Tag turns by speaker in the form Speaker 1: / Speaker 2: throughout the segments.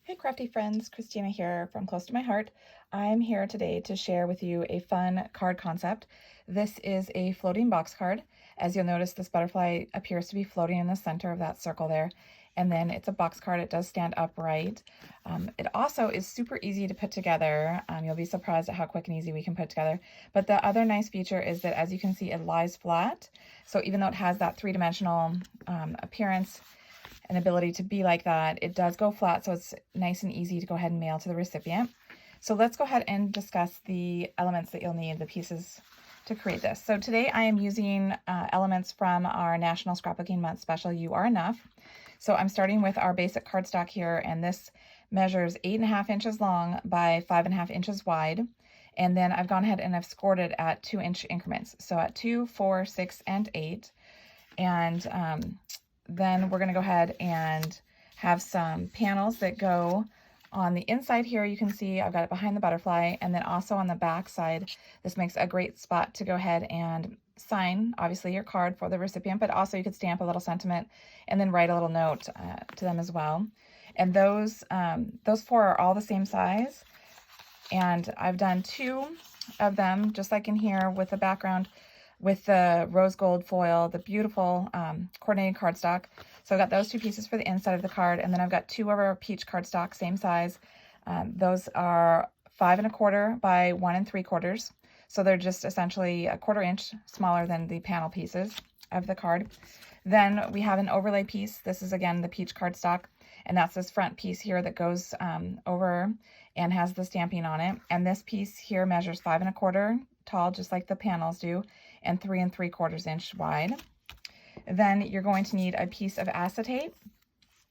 Speaker 1: Hey crafty friends, Christina here from Close to My Heart. I'm here today to share with you a fun card concept. This is a floating box card. As you'll notice, this butterfly appears to be floating in the center of that circle there. And then it's a box card. It does stand upright. It also is super easy to put together. You'll be surprised at how quick and easy we can put together. But the other nice feature is that, as you can see, it lies flat. So even though it has that three-dimensional appearance, an ability to be like that, it does go flat, so it's nice and easy to go ahead and mail to the recipient. So let's go ahead and discuss the elements that you'll need, the pieces to create this. So today I am using elements from our National Scrapbooking Month special, You Are Enough. So I'm starting with our basic cardstock here, and this measures 8.5 inches long by 5.5 inches wide. And then I've gone ahead and I've scored it at 2-inch increments. So at 2, 4, 6, and 8. And then we're going to go ahead and have some panels that go on the inside here. You can see I've got it behind the butterfly, and then also on the back side. This makes a great spot to go ahead and sign, obviously, your card for the recipient, but also you could stamp a little sentiment and then write a little note to them as well. And those four are all the same size, and I've done 2 of them, just like in here, with the background with the rose gold foil, the beautiful coordinated cardstock. So I've got those 2 pieces for the inside of the card, and then I've got 2 of our peach cardstock, same size. Those are 5 1/4 by 1 3/4. So they're just essentially a 1/4 inch smaller than the panel pieces of the card. Then we have an overlay piece. This is, again, the peach cardstock, and that's this front piece here that goes over and has the stamping on it. And this piece here measures 5 1/4 tall, just like the panels do, and 3 3/4 inch wide. Then you're going to need a piece of acetate,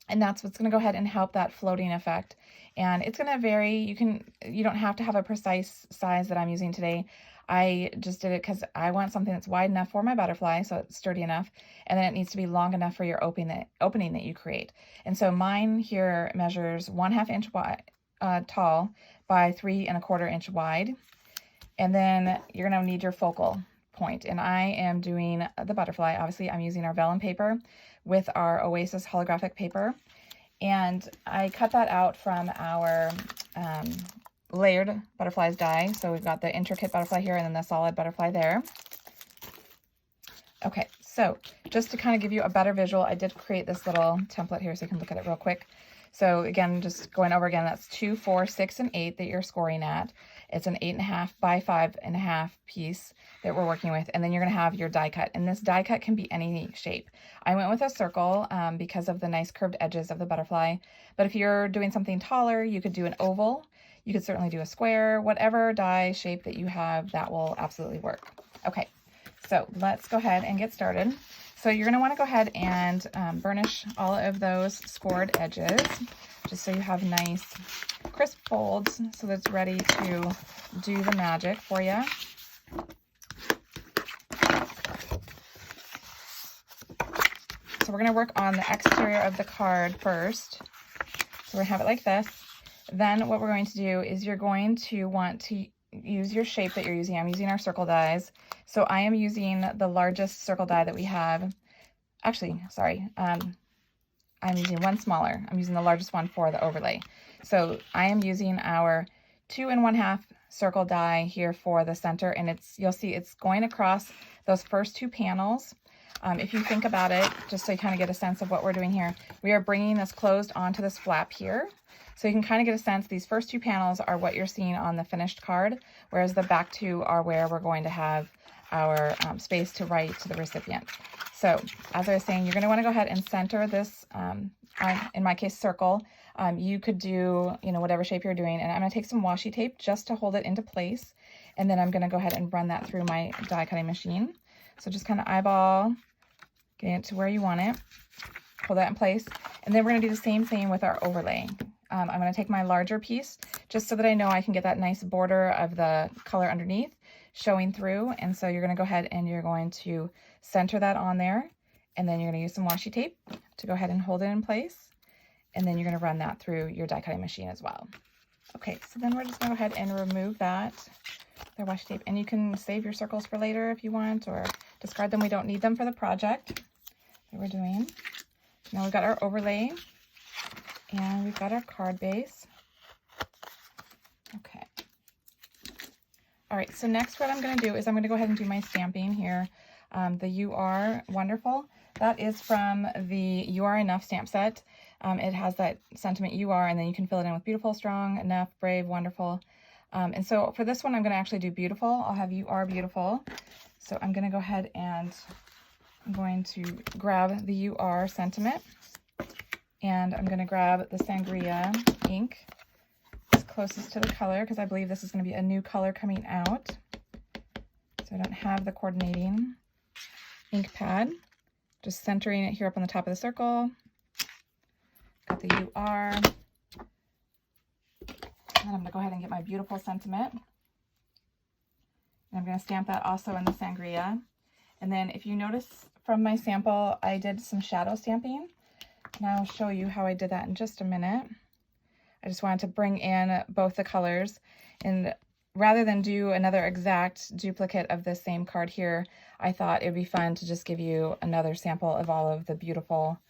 Speaker 1: and that's what's going to go ahead and help that floating effect. And it's going to vary. You don't have to have a precise size that I'm using today. I just did it because I want something that's wide enough for my butterfly, so it's sturdy enough, and then it needs to be long enough for your opening that you create. And so mine here measures 1/2 inch wide, tall by 3 1/4 inch wide. And then you're going to need your focal point, and I am doing the butterfly. Obviously, I'm using our vellum paper with our Oasis holographic paper, and I cut that out from our layered butterflies die. So we've got the intricate butterfly here and then the solid butterfly there. Okay, so just to kind of give you a better visual, I did create this little template here so you can look at it real quick. So again, just going over again, that's 2, 4, 6, and 8 that you're scoring at. It's an 8.5 by 5.5 piece that we're working with. And then you're going to have your die cut. And this die cut can be any shape. I went with a circle because of the nice curved edges of the butterfly. But if you're doing something taller, you could do an oval. You could certainly do a square. Whatever die shape that you have, that will absolutely work. Okay, so let's go ahead and get started. So you're going to want to go ahead and burnish all of those scored edges, just so you have nice crisp folds so that it's ready to do the magic for you. So we're going to work on the exterior of the card first. So we're going to have it like this. Then what we're going to do is you're going to want to use your shape that you're using. I'm using our circle dies. So I am using the largest circle die that we have. Actually, sorry, I'm using one smaller. I'm using the largest one for the overlay. So I am using our 2 1/2 circle die here for the center, and you'll see it's going across those first 2 panels. If you think about it, just so you kind of get a sense of what we're doing here, we are bringing this closed onto this flap here. So you can kind of get a sense, these first 2 panels are what you're seeing on the finished card, whereas the back 2 are where we're going to have our space to write to the recipient. So as I was saying, you're going to want to go ahead and center this, in my case, circle. You could do, whatever shape you're doing, and I'm going to take some washi tape just to hold it into place, and then I'm going to go ahead and run that through my die cutting machine. So just kind of eyeball, getting it to where you want it, hold that in place, and then we're going to do the same thing with our overlay. I'm going to take my larger piece just so that I know I can get that nice border of the color underneath showing through. And so you're going to go ahead and you're going to center that on there, and then you're going to use some washi tape to go ahead and hold it in place, and then you're going to run that through your die cutting machine as well. Okay, so then we're just going to go ahead and remove the washi tape, and you can save your circles for later if you want, or discard them. We don't need them for the project that we're doing. Now we've got our overlay, And we've got our card base. Okay. All right, so next what I'm going to do is I'm going to go ahead and do my stamping here. The You Are Wonderful. That is from the You Are Enough stamp set. It has that sentiment You Are, and then you can fill it in with beautiful, strong, enough, brave, wonderful. And so for this one, I'm going to actually do beautiful. I'll have You Are Beautiful. So I'm going to go ahead and I'm going to grab the You Are sentiment. And I'm going to grab the Sangria ink as closest to the color, because I believe this is going to be a new color coming out. So I don't have the coordinating ink pad. Just centering it here up on the top of the circle. Got the You Are. And I'm going to go ahead and get my beautiful sentiment. And I'm going to stamp that also in the Sangria. And then if you notice from my sample, I did some shadow stamping. And I'll show you how I did that in just a minute. I just wanted to bring in both the colors. And rather than do another exact duplicate of the same card here, I thought it would be fun to just give you another sample of all of the beautiful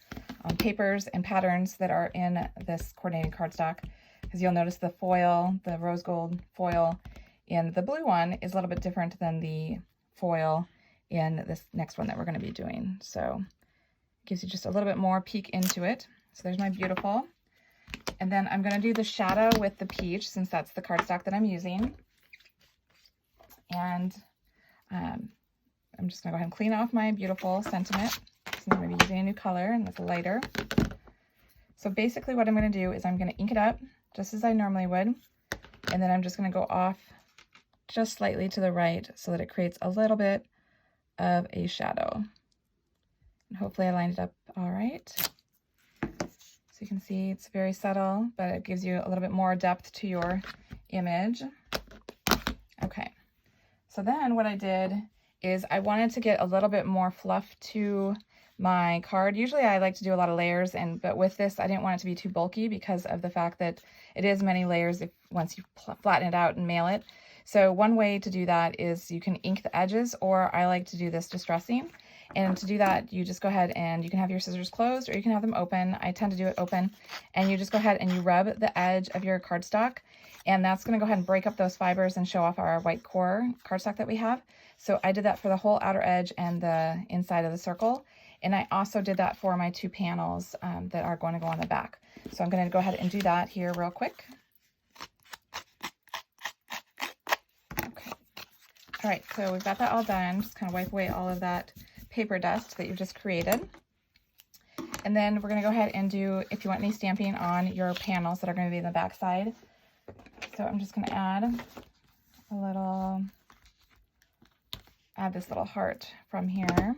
Speaker 1: papers and patterns that are in this coordinated cardstock. Because you'll notice the foil, the rose gold foil in the blue one is a little bit different than the foil in this next one that we're going to be doing. So it gives you just a little bit more peek into it. So there's my beautiful. And then I'm going to do the shadow with the peach, since that's the cardstock that I'm using. And I'm just going to go ahead and clean off my beautiful sentiment. So I'm going to be using a new color, and it's lighter. So basically what I'm going to do is I'm going to ink it up just as I normally would. And then I'm just going to go off just slightly to the right so that it creates a little bit of a shadow. And hopefully I lined it up all right. So you can see it's very subtle, but it gives you a little bit more depth to your image. Okay. So then what I did is I wanted to get a little bit more fluff to my card. Usually I like to do a lot of layers, but with this I didn't want it to be too bulky because of the fact that it is many layers once you flatten it out and mail it. So one way to do that is you can ink the edges, or I like to do this distressing. And to do that, you just go ahead and you can have your scissors closed or you can have them open. I tend to do it open. And you just go ahead and you rub the edge of your cardstock, and that's going to go ahead and break up those fibers and show off our white core cardstock that we have. So I did that for the whole outer edge and the inside of the circle. And I also did that for my two panels that are going to go on the back. So I'm going to go ahead and do that here real quick. Okay. All right, so we've got that all done. Just kind of wipe away all of that paper dust that you've just created. And then we're going to go ahead and do, if you want any stamping on your panels that are going to be in the back side. So I'm just going to add this little heart from here,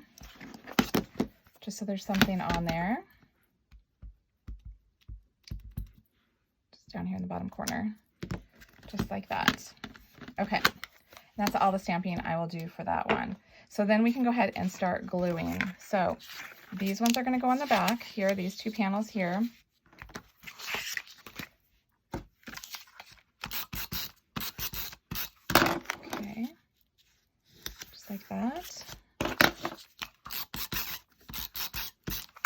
Speaker 1: just so there's something on there. Just down here in the bottom corner, just like that. Okay, that's all the stamping I will do for that one. So then we can go ahead and start gluing. So these ones are going to go on the back here, these two panels here. Okay, just like that.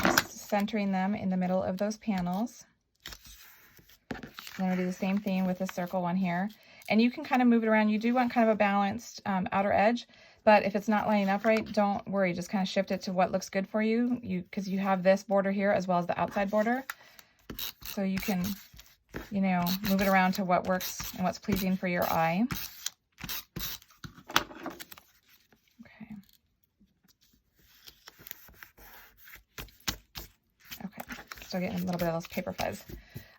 Speaker 1: Just centering them in the middle of those panels. And then we'll do the same thing with the circle one here. And you can kind of move it around. You do want kind of a balanced outer edge. But if it's not lining up right, don't worry. Just kind of shift it to what looks good for you. Because you have this border here as well as the outside border. So you can, you know, move it around to what works and what's pleasing for your eye. Okay. Okay. Still getting a little bit of those paper fuzz.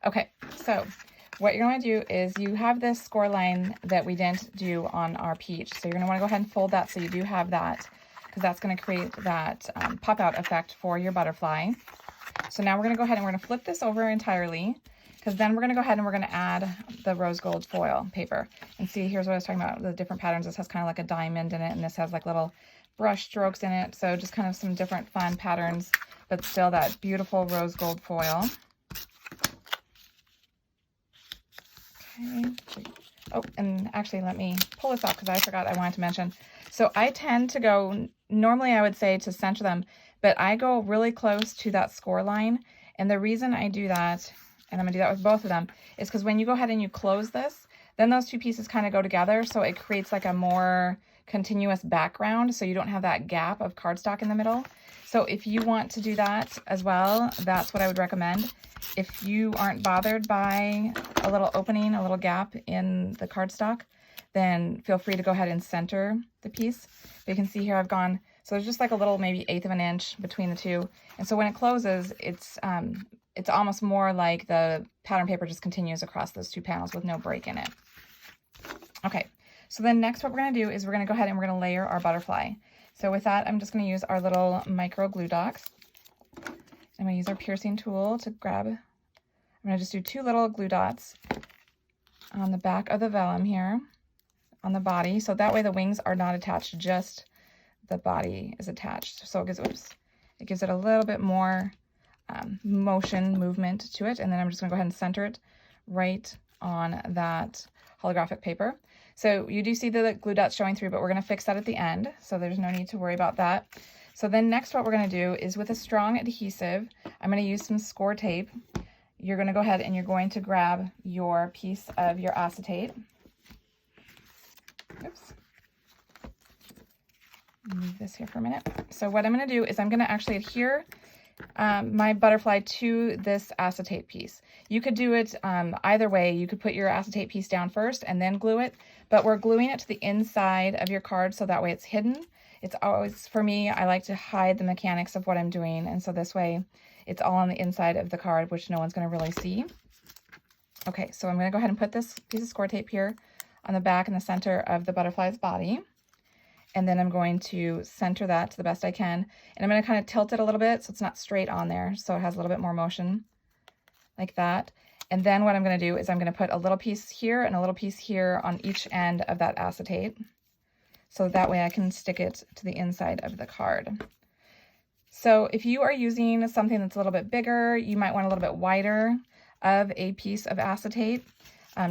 Speaker 1: Okay. So what you're going to do is you have this score line that we didn't do on our peach. So you're going to want to go ahead and fold that so you do have that, because that's going to create that pop-out effect for your butterfly. So now we're going to go ahead and we're going to flip this over entirely, because then we're going to go ahead and we're going to add the rose gold foil paper. And see, here's what I was talking about, the different patterns. This has kind of like a diamond in it, and this has like little brush strokes in it. So just kind of some different fun patterns, but still that beautiful rose gold foil. Okay. Oh, and actually let me pull this off because I forgot I wanted to mention. So I tend to go, normally I would say to center them, but I go really close to that score line. And the reason I do that, and I'm gonna do that with both of them, is because when you go ahead and you close this, then those two pieces kind of go together, so it creates like a more continuous background, so you don't have that gap of cardstock in the middle. So if you want to do that as well, that's what I would recommend. If you aren't bothered by a little opening, a little gap in the cardstock, then feel free to go ahead and center the piece. But you can see here I've gone, so there's just like a little maybe 1/8 of an inch between the two. And so when it closes, it's almost more like the pattern paper just continues across those two panels with no break in it. Okay, so then next what we're gonna do is we're gonna go ahead and we're gonna layer our butterfly. So with that, I'm just gonna use our little micro glue dots. I'm gonna use our piercing tool to grab, I'm gonna just do 2 little glue dots on the back of the vellum here, on the body, so that way the wings are not attached, just the body is attached. So it gives it a little bit more movement to it. And then I'm just gonna go ahead and center it right on that holographic paper. So you do see the glue dots showing through, but we're gonna fix that at the end, so there's no need to worry about that. So then next what we're gonna do is, with a strong adhesive, I'm gonna use some score tape. You're gonna go ahead and you're going to grab your piece of your acetate. Oops. Move this here for a minute. So what I'm going to do is I'm going to actually adhere my butterfly to this acetate piece. You could do it either way. You could put your acetate piece down first and then glue it, but we're gluing it to the inside of your card so that way it's hidden. It's always, for me, I like to hide the mechanics of what I'm doing, and so this way it's all on the inside of the card, which no one's going to really see. Okay, so I'm going to go ahead and put this piece of score tape here on the back and the center of the butterfly's body. And then I'm going to center that to the best I can. And I'm going to kind of tilt it a little bit so it's not straight on there, so it has a little bit more motion, like that. And then what I'm going to do is I'm going to put a little piece here and a little piece here on each end of that acetate, so that way I can stick it to the inside of the card. So if you are using something that's a little bit bigger, you might want a little bit wider of a piece of acetate,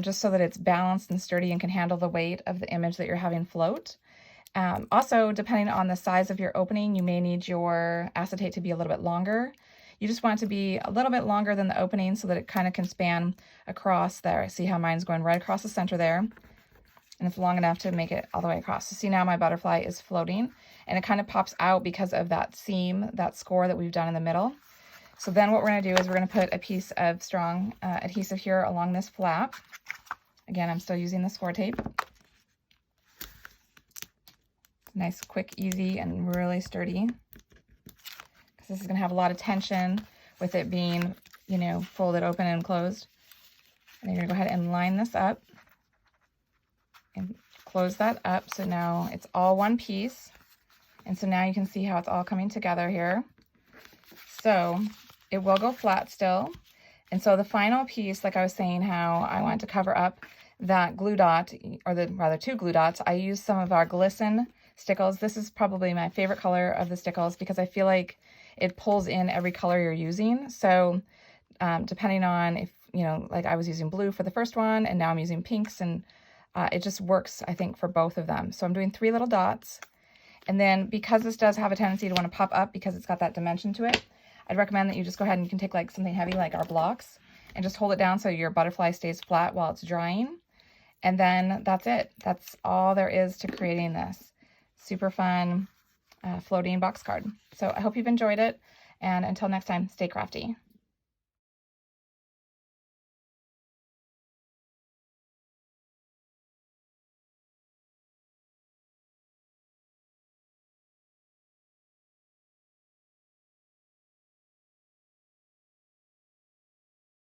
Speaker 1: just so that it's balanced and sturdy and can handle the weight of the image that you're having float. Also, depending on the size of your opening, you may need your acetate to be a little bit longer. You just want it to be a little bit longer than the opening so that it kind of can span across there. See how mine's going right across the center there? And it's long enough to make it all the way across. So see, now my butterfly is floating and it kind of pops out because of that seam, that score that we've done in the middle. So then what we're going to do is we're going to put a piece of strong adhesive here along this flap. Again, I'm still using the score tape. Nice, quick, easy, and really sturdy, because this is going to have a lot of tension with it being, you know, folded open and closed. And you're going to go ahead and line this up and close that up. So now it's all one piece. And so now you can see how it's all coming together here. So it will go flat still. And so the final piece, like I was saying, how I want to cover up that glue dot, or rather 2 glue dots, I use some of our Glisten stickles. This is probably my favorite color of the stickles because I feel like it pulls in every color you're using. So depending on if, you know, like I was using blue for the first one and now I'm using pinks, and it just works, I think, for both of them. So I'm doing 3 little dots. And then because this does have a tendency to want to pop up because it's got that dimension to it, I'd recommend that you just go ahead and you can take like something heavy like our blocks and just hold it down so your butterfly stays flat while it's drying. And then that's it. That's all there is to creating this super fun floating box card. So I hope you've enjoyed it, and until next time, stay crafty.